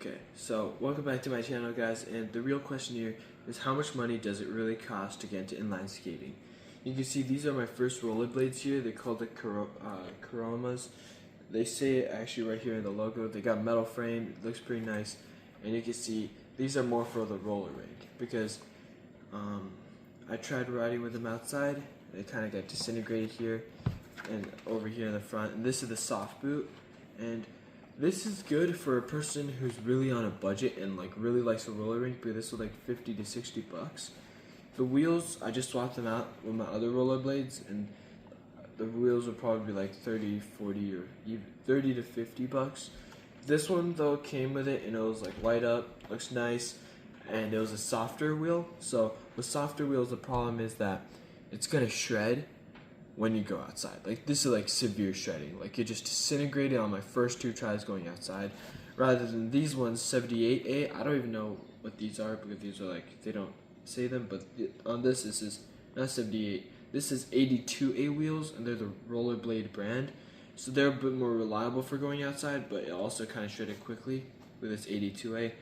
Okay, so welcome back to my channel, guys, and the real question here is how much money does it really cost to get into inline skating? You can see these are my first rollerblades here. They're called the Coromas. They say it actually right here in the logo. They got metal frame, it looks pretty nice, and you can see these are more for the roller rink because I tried riding with them outside. They kind of got disintegrated here and over here in the front, and this is the soft boot, and this is good for a person who's really on a budget and like really likes a roller rink, but this was like 50 to 60 bucks. The wheels, I just swapped them out with my other rollerblades, and the wheels would probably be like 30, 40, or even 30 to 50 bucks. This one though came with it, and it was like light up, looks nice, and it was a softer wheel. So with softer wheels, the problem is that it's gonna shred when you go outside. Like this is like severe shredding. Like it just disintegrated on my first two tries going outside. Rather than these ones, 78A, I don't even know what these are because these are like, they don't say them, but on this is not 78. This is 82A wheels, and they're the rollerblade brand. So they're a bit more reliable for going outside, but it also kind of shredded quickly with this 82A.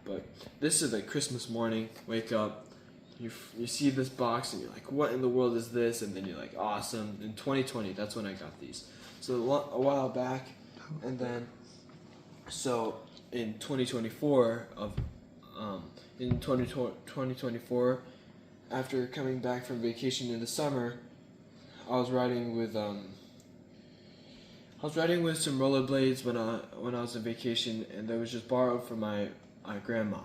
But this is like Christmas morning, wake up, you see this box and you're like, what in the world is this? And then you're like, awesome. In 2020, that's when I got these. So a while back, and then so in 2024 in 2024, after coming back from vacation in the summer, I was riding with some rollerblades when I was on vacation, and they was just borrowed from my grandma.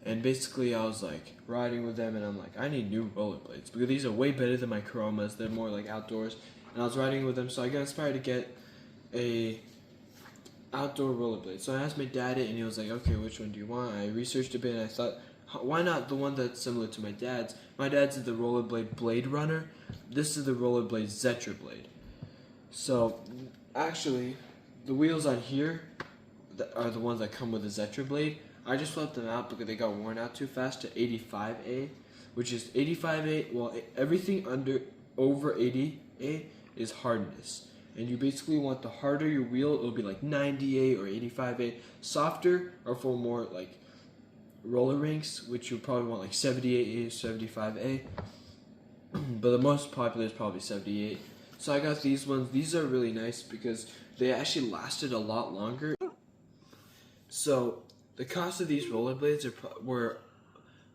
And basically I was like riding with them, and I'm like, I need new rollerblades because these are way better than my Coromas. They're more like outdoors, and I was riding with them, so I got inspired to get a outdoor rollerblade. So I asked my dad it, and he was like, okay, which one do you want? I researched a bit, and I thought, why not the one that's similar to my dad's? My dad's is the rollerblade Blade Runner. This is the rollerblade Zetra Blade. So actually, the wheels on here are the ones that come with the Zetra Blade. I just swapped them out because they got worn out too fast to 85A, which is 85A. Well, everything over 80A is hardness, and you basically want the harder your wheel, it'll be like 90A or 85A. Softer are for more like roller rinks, which you'll probably want like 78A, 75A. But the most popular is probably 78. So I got these ones. These are really nice because they actually lasted a lot longer. So the cost of these rollerblades were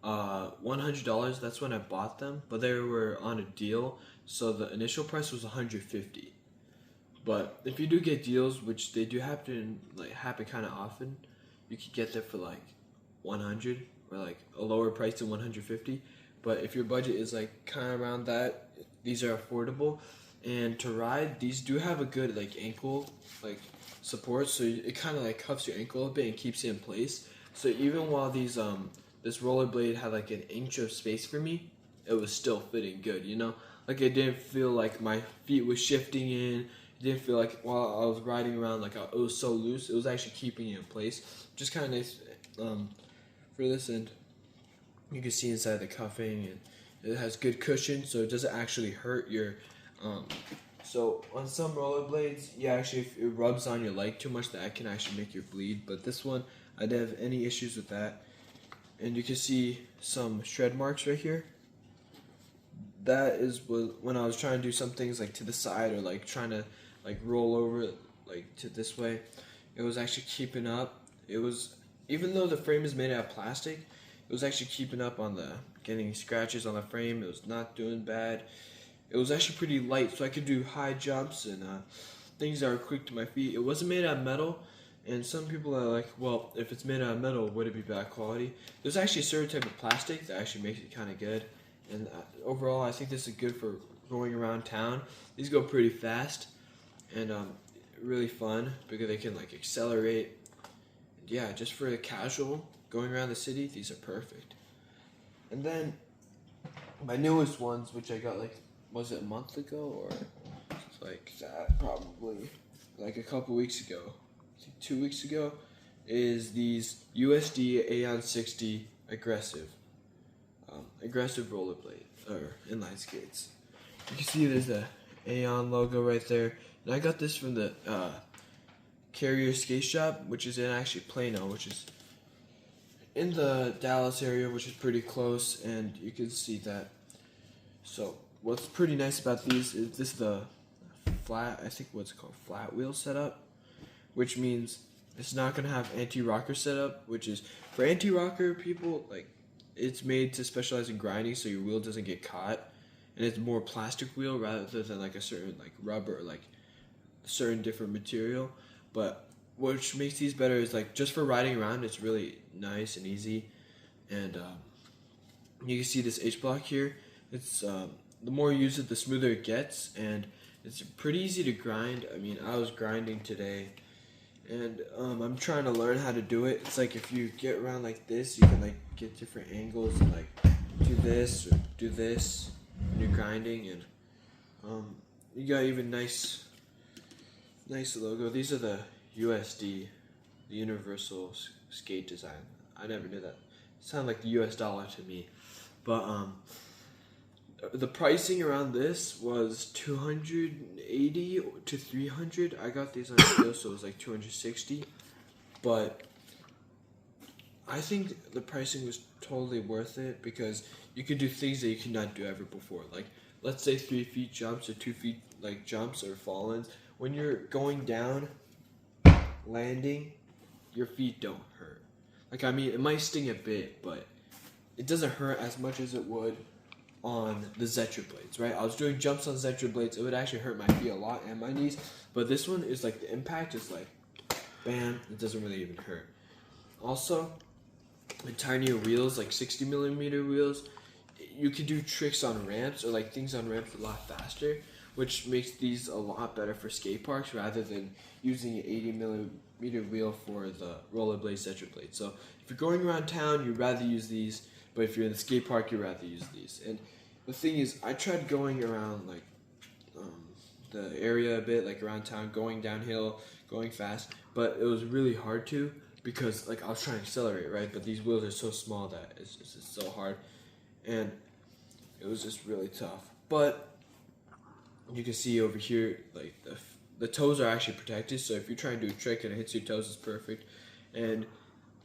$100. That's when I bought them, but they were on a deal, so the initial price was $150. But if you do get deals, which they do happen kind of often, you could get them for like $100 or like a lower price than $150. But if your budget is like kind of around that, these are affordable. And to ride, these do have a good like ankle support, so it kind of like cuffs your ankle a bit and keeps it in place. So even while these this rollerblade had like an inch of space for me, it was still fitting good, you know? Like it didn't feel like my feet was shifting in. It didn't feel like while I was riding around like it was so loose. It was actually keeping it in place, which is kind of nice for this. And you can see inside the cuffing, and it has good cushion, so it doesn't actually hurt your so on some rollerblades, yeah, actually if it rubs on your leg too much, that can actually make you bleed. But this one, I didn't have any issues with that. And you can see some shred marks right here. That is when I was trying to do some things like to the side, or like trying to like roll over it like to this way. It was actually keeping up. It was, even though the frame is made out of plastic, it was actually keeping up on getting scratches on the frame. It was not doing bad. It was actually pretty light, so I could do high jumps and things that are quick to my feet. It wasn't made out of metal, and some people are like, well, if it's made out of metal, would it be bad quality? There's actually a certain type of plastic that actually makes it kind of good, and overall, I think this is good for going around town. These go pretty fast, and really fun because they can like accelerate. Yeah, just for the casual going around the city, these are perfect. And then my newest ones, which I got like, was it a month ago or like that, probably like a couple weeks ago, I think 2 weeks ago, is these USD Aeon 60 aggressive rollerblade or inline skates. You can see there's the Aeon logo right there, and I got this from the Carrier Skate Shop, which is in actually Plano, which is in the Dallas area, which is pretty close, and you can see that. So what's pretty nice about these is this is the flat, I think what's it called, flat wheel setup, which means it's not gonna have anti-rocker setup, which is for anti-rocker people, like it's made to specialize in grinding, so your wheel doesn't get caught, and it's more plastic wheel rather than like a certain like rubber or like certain different material. But which makes these better is like just for riding around, it's really nice and easy, and you can see this H block here. It's the more you use it, the smoother it gets, and it's pretty easy to grind. I mean, I was grinding today, and I'm trying to learn how to do it. It's like if you get around like this, you can like get different angles and like do this or do this when you're grinding, and you got even nice logo. These are the USD, the Universal Skate Design. I never knew that. It sounded like the US dollar to me, but the pricing around this was $280 to $300. I got these on deal, so it was like $260. But I think the pricing was totally worth it because you can do things that you could not do ever before. Like let's say 3 feet jumps or 2 feet like jumps or fall-ins. When you're going down, landing, your feet don't hurt. Like I mean, it might sting a bit, but it doesn't hurt as much as it would on the Zetra blades, right? I was doing jumps on Zetra blades. It would actually hurt my feet a lot and my knees, but this one is like the impact is like bam, it doesn't really even hurt. Also, with tinier wheels, like 60mm wheels, you can do tricks on ramps or like things on ramps a lot faster, which makes these a lot better for skate parks rather than using an 80mm wheel for the rollerblades Zetra blade. So if you're going around town, you'd rather use these, but if you're in the skate park, you'd rather use these. And the thing is, I tried going around like the area a bit, like around town, going downhill, going fast, but it was really hard to because like I was trying to accelerate, right? But these wheels are so small that it's just so hard, and it was just really tough. But you can see over here, like the toes are actually protected, so if you're trying to do a trick and it hits your toes, it's perfect. And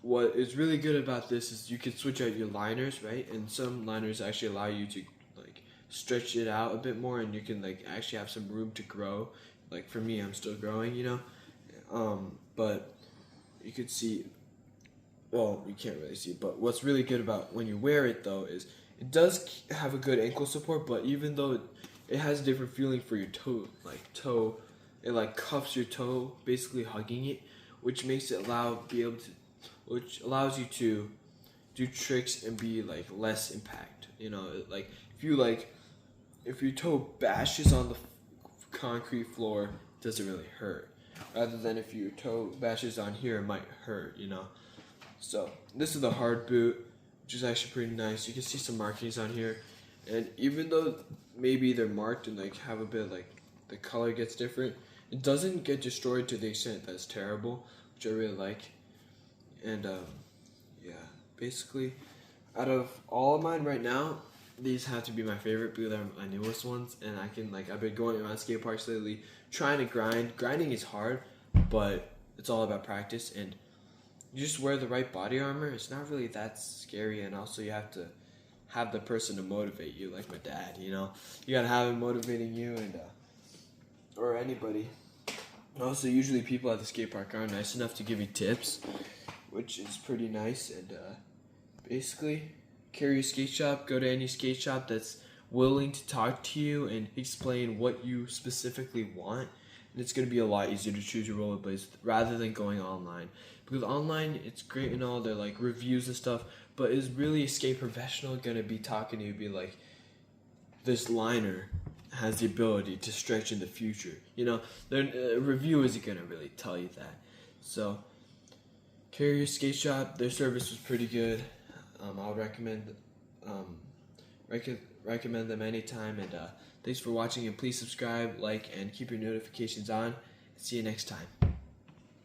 what is really good about this is you can switch out your liners, right? And some liners actually allow you to like stretch it out a bit more, and you can like actually have some room to grow. Like for me, I'm still growing, you know. But you could see, well, you can't really see, but what's really good about when you wear it though is it does have a good ankle support, but even though it has a different feeling for your toe, it like cuffs your toe, basically hugging it, which makes it which allows you to do tricks and be like less impact. You know, like if your toe bashes on the concrete floor, it doesn't really hurt. Rather than if your toe bashes on here, it might hurt. You know. So this is the hard boot, which is actually pretty nice. You can see some markings on here, and even though maybe they're marked and like have a bit like the color gets different, it doesn't get destroyed to the extent that's terrible, which I really like. And yeah, basically out of all of mine right now, these have to be my favorite because they're my newest ones, and I've been going around skate parks lately trying to grind. Grinding is hard, but it's all about practice, and you just wear the right body armor. It's not really that scary, and also you have to have the person to motivate you, like my dad, you know. You gotta have him motivating you, and or anybody. Also, usually people at the skate park aren't nice enough to give you tips, which is pretty nice. And basically, carry your skate shop. Go to any skate shop that's willing to talk to you and explain what you specifically want. And it's going to be a lot easier to choose your rollerblades rather than going online. Because online, it's great and all, they're like reviews and stuff, but is really a skate professional going to be talking to you, be like, this liner has the ability to stretch in the future? You know, a review isn't going to really tell you that. So, carry your skate shop. Their service was pretty good. I would recommend them anytime. And thanks for watching, and please subscribe, like, and keep your notifications on. See you next time.